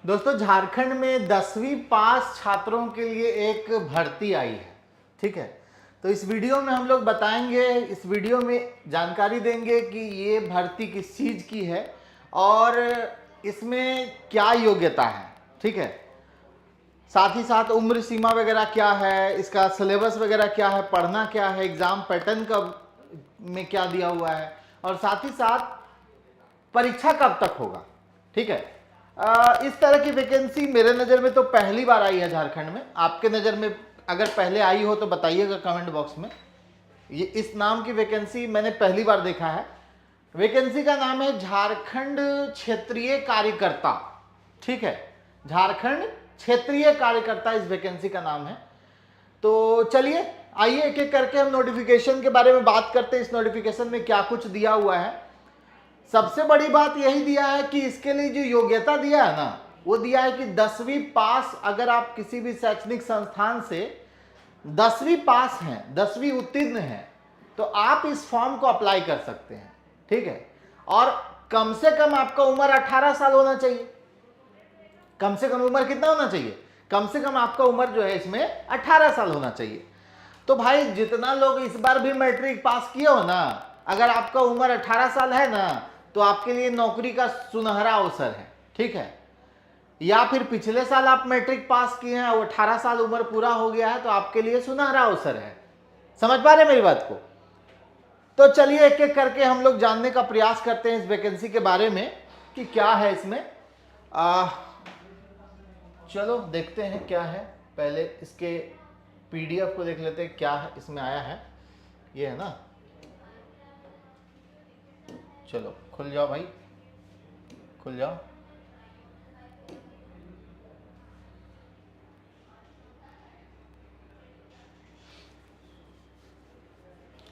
दोस्तों झारखंड में 10वीं पास छात्रों के लिए एक भर्ती आई है। ठीक है, तो इस वीडियो में हम लोग बताएंगे, इस वीडियो में जानकारी देंगे कि ये भर्ती किस चीज़ की है और इसमें क्या योग्यता है। ठीक है, साथ ही साथ उम्र सीमा वगैरह क्या है, इसका सिलेबस वगैरह क्या है, पढ़ना क्या है, एग्जाम पैटर्न कब में क्या दिया हुआ है और साथ ही साथ परीक्षा कब तक होगा। ठीक है, इस तरह की वैकेंसी मेरे नज़र में तो पहली बार आई है झारखंड में। आपके नज़र में अगर पहले आई हो तो बताइएगा कमेंट बॉक्स में। ये इस नाम की वैकेंसी मैंने पहली बार देखा है। वैकेंसी का नाम है झारखंड क्षेत्रीय कार्यकर्ता। ठीक है, झारखंड क्षेत्रीय कार्यकर्ता इस वैकेंसी का नाम है। तो चलिए आइए एक एक करके हम नोटिफिकेशन के बारे में बात करते हैं। इस नोटिफिकेशन में क्या कुछ दिया हुआ है। सबसे बड़ी बात यही दिया है कि इसके लिए जो योग्यता दिया है ना, वो दिया है कि 10वीं पास, अगर आप किसी भी शैक्षणिक संस्थान से 10वीं पास हैं, 10वीं उत्तीर्ण हैं, तो आप इस फॉर्म को अप्लाई कर सकते हैं। ठीक है, और कम से कम आपका उम्र 18 साल होना चाहिए। कम से कम उम्र कितना होना चाहिए? कम से कम आपका उम्र जो है इसमें 18 साल होना चाहिए। तो भाई जितना लोग इस बार भी मैट्रिक पास किए हो ना, अगर आपका उम्र 18 साल है ना, तो आपके लिए नौकरी का सुनहरा अवसर है। ठीक है, या फिर पिछले साल आप मैट्रिक पास किए हैं और 18 साल उम्र पूरा हो गया है, तो आपके लिए सुनहरा अवसर है। समझ पा रहे मेरी बात को? तो चलिए एक एक करके हम लोग जानने का प्रयास करते हैं इस वैकेंसी के बारे में कि क्या है इसमें। चलो देखते हैं क्या है। पहले इसके पीडीएफ को देख लेते हैं क्या है इसमें आया है। ये है ना, चलो खुल जाओ भाई, खुल जाओ।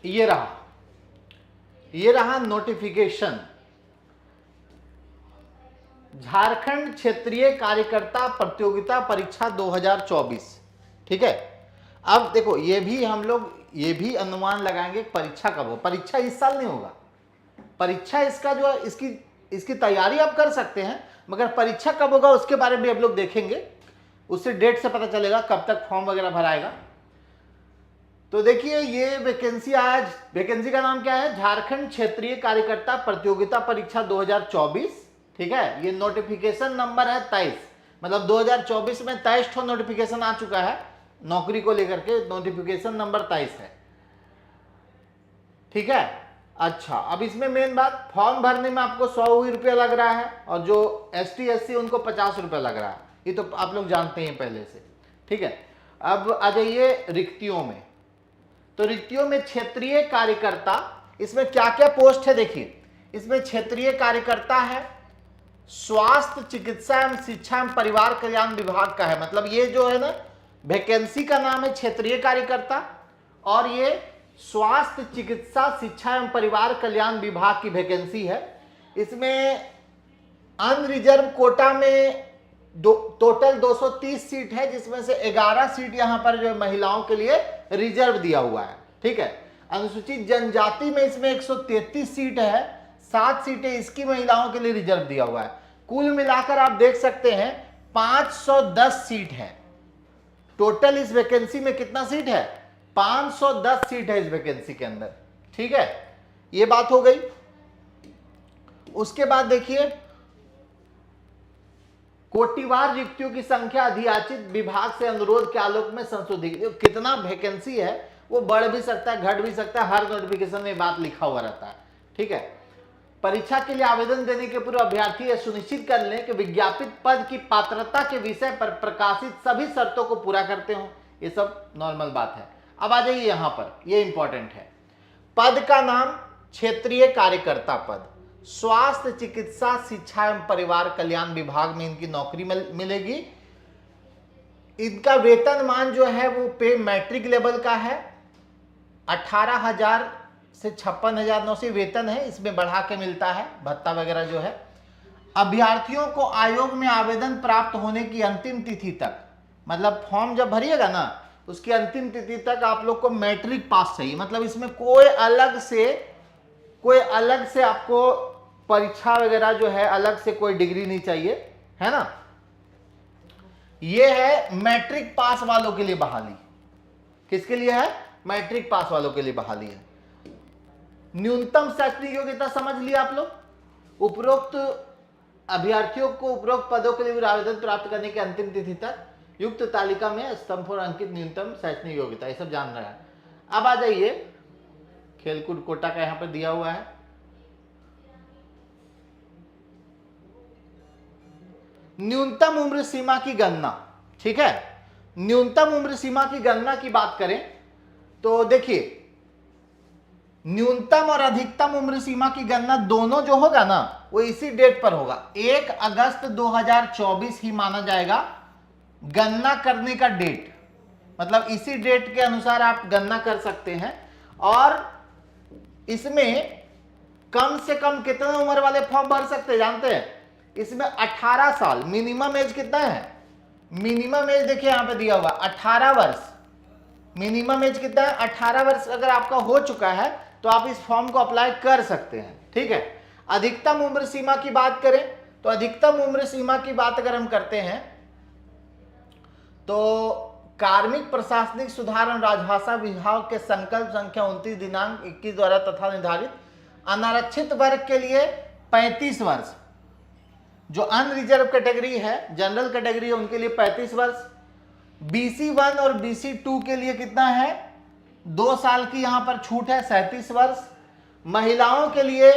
ये रहा नोटिफिकेशन, झारखंड क्षेत्रीय कार्यकर्ता प्रतियोगिता परीक्षा 2024। ठीक है, अब देखो ये भी हम लोग ये भी अनुमान लगाएंगे परीक्षा कब हो। परीक्षा इस साल नहीं होगा। परीक्षा इसका जो है इसकी तैयारी आप कर सकते हैं, मगर परीक्षा कब होगा उसके बारे में हम लोग देखेंगे। उससे डेट से पता चलेगा कब तक फॉर्म वगैरह भराएगा। तो देखिए ये वैकेंसी आज, वैकेंसी का नाम क्या है? झारखंड क्षेत्रीय कार्यकर्ता प्रतियोगिता परीक्षा 2024। ठीक है, ये नोटिफिकेशन नंबर है 23, मतलब 2024 में 23 नोटिफिकेशन आ चुका है नौकरी को लेकर के। नोटिफिकेशन नंबर 23 है। ठीक है, अच्छा अब इसमें मेन बात, फॉर्म भरने में आपको 100 रुपया लग रहा है और जो ST SC उनको 50 रुपया लग रहा है। ये तो आप लोग जानते हैं पहले से। ठीक है, अब आ जाइए रिक्तियों में। तो रिक्तियों में क्षेत्रीय कार्यकर्ता, इसमें क्या क्या पोस्ट है देखिए। इसमें क्षेत्रीय कार्यकर्ता है, स्वास्थ्य चिकित्सा एवं शिक्षा एवं परिवार कल्याण विभाग का है। मतलब ये जो है ना वैकेंसी का नाम है क्षेत्रीय कार्यकर्ता और ये स्वास्थ्य चिकित्सा शिक्षा एवं परिवार कल्याण विभाग की वैकेंसी है। इसमें अनरिजर्व कोटा में टोटल 230 सीट है, जिसमें से 11 सीट यहां पर जो है महिलाओं के लिए रिजर्व दिया हुआ है। ठीक है, अनुसूचित जनजाति में इसमें 133 सीट है, 7 सीटें इसकी महिलाओं के लिए रिजर्व दिया हुआ है। कुल मिलाकर आप देख सकते हैं 510 सीट है टोटल। इस वैकेंसी में कितना सीट है? 510 सीट है इस वैकेंसी के अंदर। ठीक है, ये बात हो गई। उसके बाद देखिए कोटिवार रिक्तियों की संख्या अधियाचित विभाग से अनुरोध के आलोक में संशोधित। कितना वैकेंसी है वो बढ़ भी सकता है, घट भी सकता है, हर नोटिफिकेशन में बात लिखा हुआ रहता है। ठीक है, परीक्षा के लिए आवेदन देने के पूर्व अभ्यर्थी यह सुनिश्चित कर लें कि विज्ञापित पद की पात्रता के विषय पर प्रकाशित सभी शर्तों को पूरा करते हो। ये सब नॉर्मल बात है। अब आ जाइए यहां पर, ये इंपॉर्टेंट है। पद का नाम क्षेत्रीय कार्यकर्ता पद, स्वास्थ्य चिकित्सा शिक्षा एवं परिवार कल्याण विभाग में इनकी नौकरी मिलेगी। इनका वेतनमान जो है वो पे मैट्रिक लेवल का है। 18,000 से 56,900 वेतन है, इसमें बढ़ा के मिलता है भत्ता वगैरह जो है। अभ्यर्थियों को आयोग में आवेदन प्राप्त होने की अंतिम तिथि तक, मतलब फॉर्म जब भरिएगा ना उसकी अंतिम तिथि तक आप लोग को मैट्रिक पास चाहिए। मतलब इसमें कोई अलग से आपको परीक्षा वगैरह जो है अलग से कोई डिग्री नहीं चाहिए, है ना। ये है मैट्रिक पास वालों के लिए बहाली। किसके लिए है? मैट्रिक पास वालों के लिए बहाली है। न्यूनतम शैक्षणिक योग्यता समझ लिया आप लोग। उपरोक्त अभ्यर्थियों को उपरोक्त पदों के लिए आवेदन प्राप्त करने की अंतिम तिथि तक युक्त तालिका में स्तंभ पर अंकित न्यूनतम शैक्षणिक योग्यता, ये सब जान रहा है। अब आ जाइए, खेलकूद कोटा का यहां पर दिया हुआ है। न्यूनतम उम्र सीमा की गणना, ठीक है। न्यूनतम उम्र सीमा की गणना की बात करें तो देखिए, न्यूनतम और अधिकतम उम्र सीमा की गणना दोनों जो होगा ना, वो इसी डेट पर होगा। 1 अगस्त 2024 ही माना जाएगा गणना करने का डेट। मतलब इसी डेट के अनुसार आप गणना कर सकते हैं। और इसमें कम से कम कितने उम्र वाले फॉर्म भर सकते हैं जानते हैं? इसमें 18 साल मिनिमम एज कितना है? मिनिमम एज देखिए यहां पे दिया हुआ 18 वर्ष। मिनिमम एज कितना है? 18 वर्ष अगर आपका हो चुका है तो आप इस फॉर्म को अप्लाई कर सकते हैं, ठीक है। अधिकतम उम्र सीमा की बात करें तो अधिकतम उम्र सीमा की बात अगर हम करते हैं तो कार्मिक प्रशासनिक सुधार और राजभाषा विभाग के संकल्प संख्या 29 दिनांक 21 द्वारा तथा निर्धारित अनारक्षित वर्ग के लिए 35 वर्ष, जो अनरिजर्व कैटेगरी है, जनरल कैटेगरी है, उनके लिए 35 वर्ष। BC1 और BC2 के लिए कितना है? 2 साल की यहां पर छूट है, 37 वर्ष। महिलाओं के लिए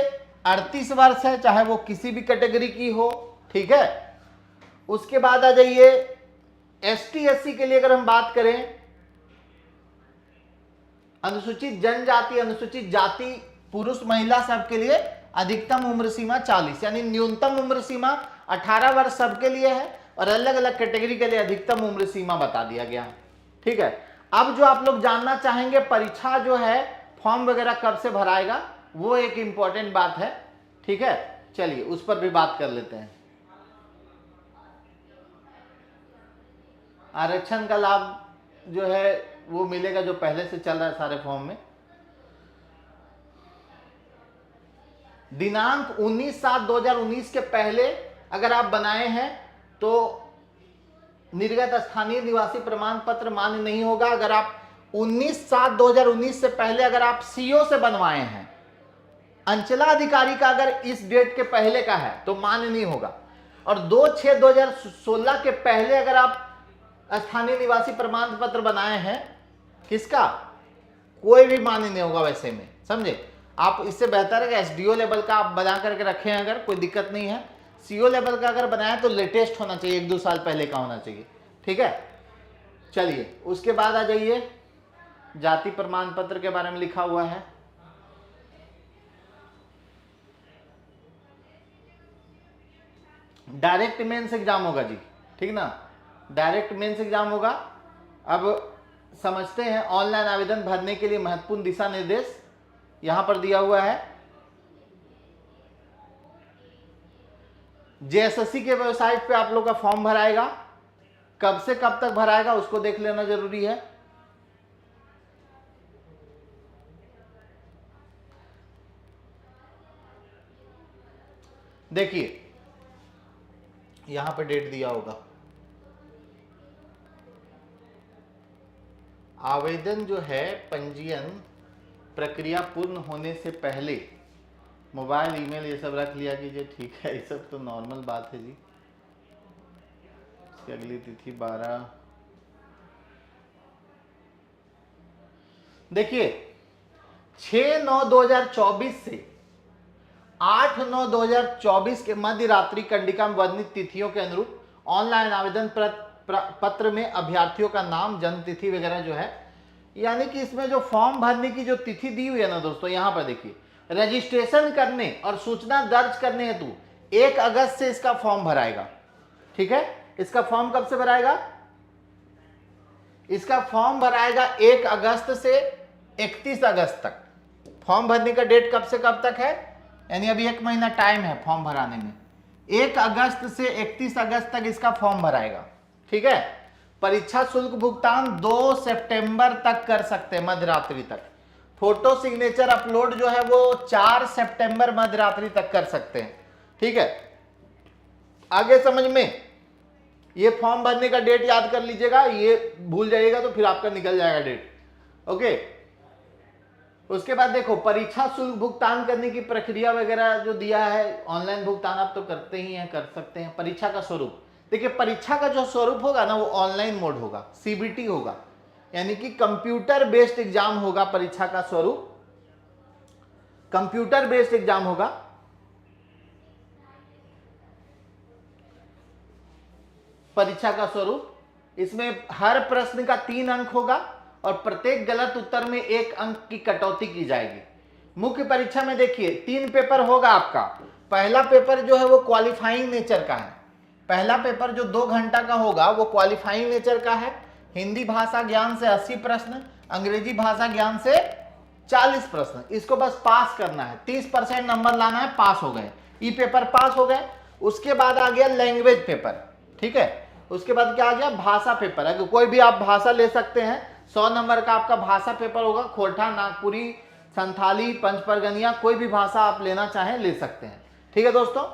38 वर्ष है, चाहे वो किसी भी कैटेगरी की हो, ठीक है। उसके बाद आ जाइए ST SC के लिए अगर हम बात करें, अनुसूचित जनजाति, अनुसूचित जाति, पुरुष महिला सबके लिए अधिकतम उम्र सीमा 40, यानी न्यूनतम उम्र सीमा 18 वर्ष सबके लिए है और अलग अलग कैटेगरी के लिए अधिकतम उम्र सीमा बता दिया गया है, ठीक है। अब जो आप लोग जानना चाहेंगे परीक्षा जो है फॉर्म वगैरह कब से भराएगा, वो एक इंपॉर्टेंट बात है, ठीक है। चलिए उस पर भी बात कर लेते हैं। आरक्षण का लाभ जो है वो मिलेगा जो पहले से चल रहा है सारे फॉर्म में। दिनांक 19/7/2019 के पहले अगर आप बनाए हैं तो निर्गत स्थानीय निवासी प्रमाण पत्र मान्य नहीं होगा। अगर आप 19/7/2019 से पहले अगर आप CO से बनवाए हैं, अंचलाधिकारी का अगर इस डेट के पहले का है तो मान्य नहीं होगा। और 2/6/2016 के पहले अगर आप स्थानीय निवासी प्रमाण पत्र बनाए हैं, किसका? कोई भी मान्य नहीं होगा वैसे में, समझे। आप इससे बेहतर है कि SDO लेवल का आप बना करके रखें, अगर कोई दिक्कत नहीं है। CO लेवल का अगर बनाया तो लेटेस्ट होना चाहिए, 1-2 साल पहले का होना चाहिए, ठीक है। चलिए उसके बाद आ जाइए, जाति प्रमाण पत्र के बारे में लिखा हुआ है। डायरेक्ट मेंस एग्जाम होगा जी, ठीक ना, डायरेक्ट मेंस एग्जाम होगा। अब समझते हैं ऑनलाइन आवेदन भरने के लिए महत्वपूर्ण दिशा निर्देश यहां पर दिया हुआ है। JSSC के वेबसाइट पे आप लोग का फॉर्म भराएगा, कब से कब तक भराएगा उसको देख लेना जरूरी है। देखिए यहां पे डेट दिया होगा, आवेदन जो है पंजीयन प्रक्रिया पूर्ण होने से पहले मोबाइल ईमेल ये सब रख लिया कीजिए, ठीक है। ये सब तो नॉर्मल बात है जी। इसकी अगली तिथि 12, देखिए 6/9/2024 से 8/9/2024 के मध्य रात्रि कंडिका में वर्णित तिथियों के अनुरूप ऑनलाइन आवेदन पत्र में अभ्यर्थियों का नाम, जन्म तिथि वगैरह जो है, यानी कि इसमें जो फॉर्म भरने की जो तिथि दी हुई है ना दोस्तों, यहां पर देखिए, रजिस्ट्रेशन करने और सूचना दर्ज करने हेतु 1 अगस्त से इसका फॉर्म भराएगा, ठीक है। इसका फॉर्म कब से भराएगा? इसका फॉर्म भराएगा 1 अगस्त से 31 अगस्त तक। फॉर्म भरने का डेट कब से कब तक है? यानी अभी 1 महीना टाइम है फॉर्म भराने में। 1 अगस्त से 31 अगस्त तक इसका फॉर्म भराएगा, ठीक है। परीक्षा शुल्क भुगतान 2 सितंबर तक कर सकते हैं, मध्यरात्रि तक। फोटो सिग्नेचर अपलोड जो है वो 4 सितंबर मध्यरात्रि तक कर सकते हैं, ठीक है। आगे समझ में ये फॉर्म भरने का डेट याद कर लीजिएगा, ये भूल जाइएगा तो फिर आपका निकल जाएगा डेट। ओके, उसके बाद देखो परीक्षा शुल्क भुगतान करने की प्रक्रिया वगैरह जो दिया है, ऑनलाइन भुगतान आप तो करते ही हैं, कर सकते हैं। परीक्षा का स्वरूप देखिए, परीक्षा का जो स्वरूप होगा ना वो ऑनलाइन मोड होगा, सीबीटी होगा, यानी कि कंप्यूटर बेस्ड एग्जाम होगा। परीक्षा का स्वरूप कंप्यूटर बेस्ड एग्जाम होगा। परीक्षा का स्वरूप इसमें हर प्रश्न का 3 अंक होगा और प्रत्येक गलत उत्तर में 1 अंक की कटौती की जाएगी। मुख्य परीक्षा में देखिए 3 पेपर होगा आपका। पहला पेपर जो है वो क्वालिफाइंग नेचर का है। पहला पेपर जो 2 घंटा का होगा वो क्वालिफाइंग नेचर का है। हिंदी भाषा ज्ञान से 80 प्रश्न, अंग्रेजी भाषा ज्ञान से 40 प्रश्न। इसको बस पास करना है, 30% नंबर लाना है, पास हो गए। ई पेपर पास हो गए। उसके बाद आ गया लैंग्वेज पेपर, ठीक है। उसके बाद क्या आ गया, भाषा पेपर। अगर कोई भी आप भाषा ले सकते हैं, 100 नंबर का आपका भाषा पेपर होगा। खोरठा, नागपुरी, संथाली, पंचपरगनिया, कोई भी भाषा आप लेना चाहें ले सकते हैं, ठीक है दोस्तों।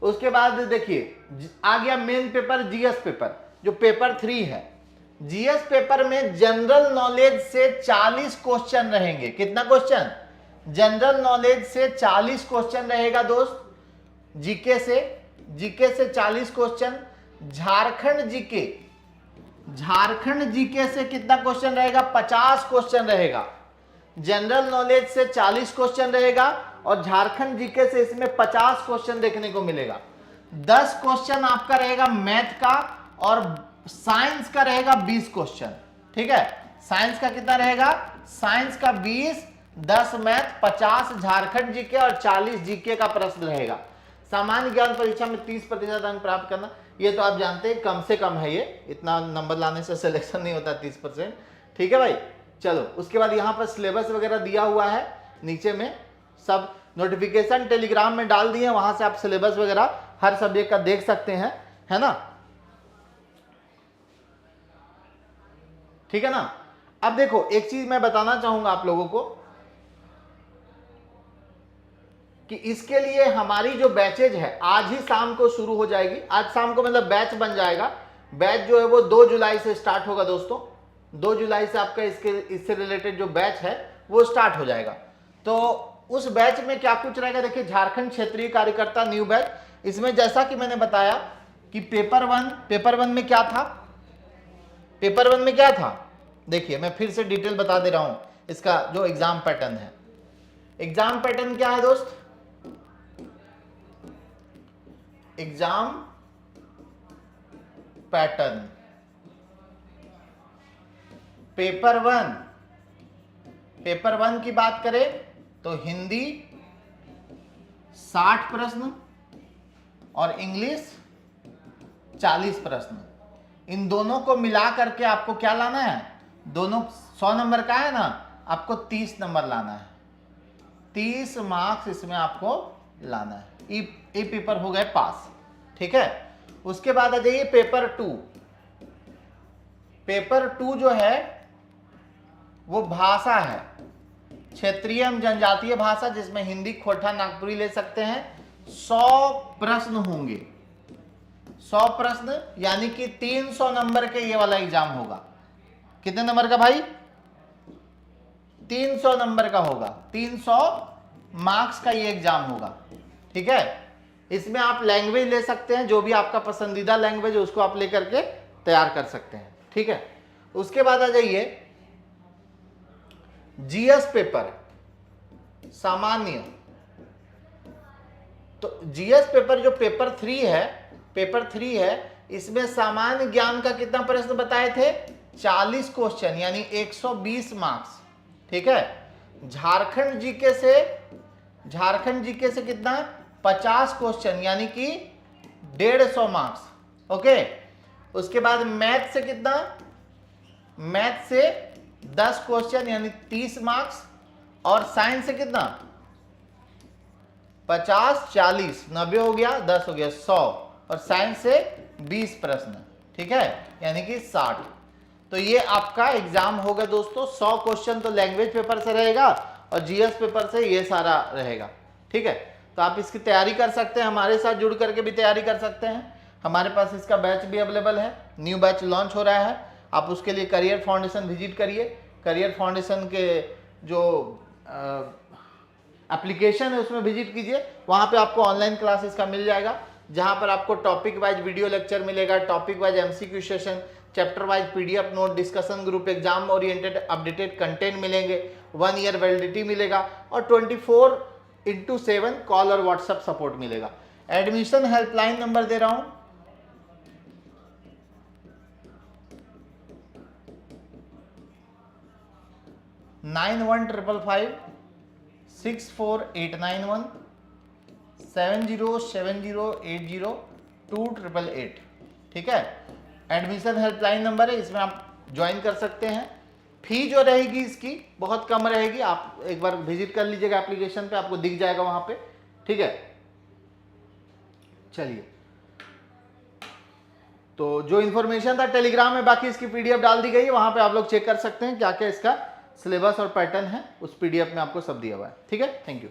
उसके बाद देखिए आ गया मेन पेपर, जीएस पेपर, जो पेपर 3 है। जीएस पेपर में जनरल नॉलेज से 40 क्वेश्चन रहेंगे। कितना क्वेश्चन? जनरल नॉलेज से 40 क्वेश्चन रहेगा दोस्त। जीके से 40 क्वेश्चन। झारखंड जीके से कितना क्वेश्चन रहेगा? 50 क्वेश्चन रहेगा। जनरल नॉलेज से 40 क्वेश्चन रहेगा और झारखंड जीके से इसमें 50 क्वेश्चन देखने को मिलेगा। 10 क्वेश्चन आपका रहेगा मैथ का और साइंस का रहेगा 20 क्वेश्चन, ठीक है। साइंस का कितना रहेगा? साइंस का 20, 10 मैथ, 50 झारखंड जीके और 40 जीके का प्रश्न रहेगा। सामान्य ज्ञान परीक्षा में 30% अंक प्राप्त करना, ये तो आप जानते हैं कम से कम है, ये इतना नंबर लाने से सिलेक्शन नहीं होता 30%, ठीक है भाई। चलो उसके बाद यहाँ पर सिलेबस वगैरह दिया हुआ है, नीचे में सब नोटिफिकेशन टेलीग्राम में डाल दिए, वहां से आप सिलेबस वगैरह हर सब्जेक्ट का देख सकते हैं, है ना, ठीक है ना। अब देखो एक चीज मैं बताना चाहूंगा आप लोगों को कि इसके लिए हमारी जो बैचेज है आज ही शाम को शुरू हो जाएगी। आज शाम को मतलब बैच बन जाएगा। बैच जो है वो 2 जुलाई से स्टार्ट होगा दोस्तों। 2 जुलाई से आपका इससे रिलेटेड जो बैच है वो स्टार्ट हो जाएगा। तो उस बैच में क्या कुछ रहेगा, देखिए झारखंड क्षेत्रीय कार्यकर्ता न्यू बैच। इसमें जैसा कि मैंने बताया कि पेपर वन में क्या था, पेपर 1 में क्या था, देखिए मैं फिर से डिटेल बता दे रहा हूं। इसका जो एग्जाम पैटर्न है, एग्जाम पैटर्न क्या है दोस्त, एग्जाम पैटर्न पेपर वन की बात करें तो हिंदी 60 प्रश्न और इंग्लिश 40 प्रश्न। इन दोनों को मिला करके आपको क्या लाना है, दोनों 100 नंबर का है ना, आपको 30 नंबर लाना है। 30 मार्क्स इसमें आपको लाना है। ई पेपर हो गए पास, ठीक है। उसके बाद आ जाइए पेपर 2। पेपर 2 जो है वो भाषा है, क्षेत्रीय एवं जनजातीय भाषा, जिसमें हिंदी, खोरठा, नागपुरी ले सकते हैं। 100 प्रश्न होंगे, 100 प्रश्न, यानी कि 300 नंबर के ये वाला एग्जाम होगा। कितने नंबर का भाई? 300 नंबर का होगा। 300 मार्क्स का ये एग्जाम होगा, ठीक है। इसमें आप लैंग्वेज ले सकते हैं, जो भी आपका पसंदीदा लैंग्वेज है उसको आप लेकर के तैयार कर सकते हैं, ठीक है। उसके बाद आ जाइए जीएस पेपर सामान्य। तो जीएस पेपर जो पेपर 3 है, इसमें सामान्य ज्ञान का कितना प्रश्न बताए थे? 40 क्वेश्चन, यानी 120 मार्क्स, ठीक है। झारखंड जीके से कितना? 50 क्वेश्चन, यानी कि 150 मार्क्स, ओके। उसके बाद मैथ से कितना? मैथ से 10 क्वेश्चन, यानी 30 मार्क्स। और साइंस से कितना? 50, 40, 90 हो गया, 10 हो गया, 100। और साइंस से 20 प्रश्न, ठीक है, यानी कि 60। तो ये आपका एग्जाम होगा दोस्तों। 100 क्वेश्चन तो लैंग्वेज पेपर से रहेगा और जीएस पेपर से ये सारा रहेगा, ठीक है। तो आप इसकी तैयारी कर सकते हैं, हमारे साथ जुड़ करके भी तैयारी कर सकते हैं। हमारे पास इसका बैच भी अवेलेबल है, न्यू बैच लॉन्च हो रहा है। आप उसके लिए करियर फाउंडेशन विजिट करिए। करियर फाउंडेशन के जो एप्लीकेशन है उसमें विजिट कीजिए, वहाँ पे आपको ऑनलाइन क्लासेस का मिल जाएगा, जहाँ पर आपको टॉपिक वाइज वीडियो लेक्चर मिलेगा, topic wise MCQ session, chapter wise PDF note, discussion group, exam oriented updated content मिलेंगे, 1 ईयर वैलिडिटी मिलेगा और 24/7 कॉल और व्हाट्सएप सपोर्ट मिलेगा। एडमिशन हेल्पलाइन नंबर दे रहा हूँ 9155564891 7070802808। ठीक है, एडमिशन हेल्पलाइन नंबर है, इसमें आप ज्वाइन कर सकते हैं। फी जो रहेगी इसकी बहुत कम रहेगी, आप एक बार विजिट कर लीजिएगा एप्लीकेशन पे, आपको दिख जाएगा वहां पे। ठीक है, चलिए, तो जो इन्फॉर्मेशन था टेलीग्राम में, बाकी इसकी पीडीएफ डाल दी गई है, वहां पे आप लोग चेक कर सकते हैं क्या क्या इसका सिलेबस और पैटर्न है, उस पीडीएफ में आपको सब दिया हुआ है। ठीक है, थैंक यू।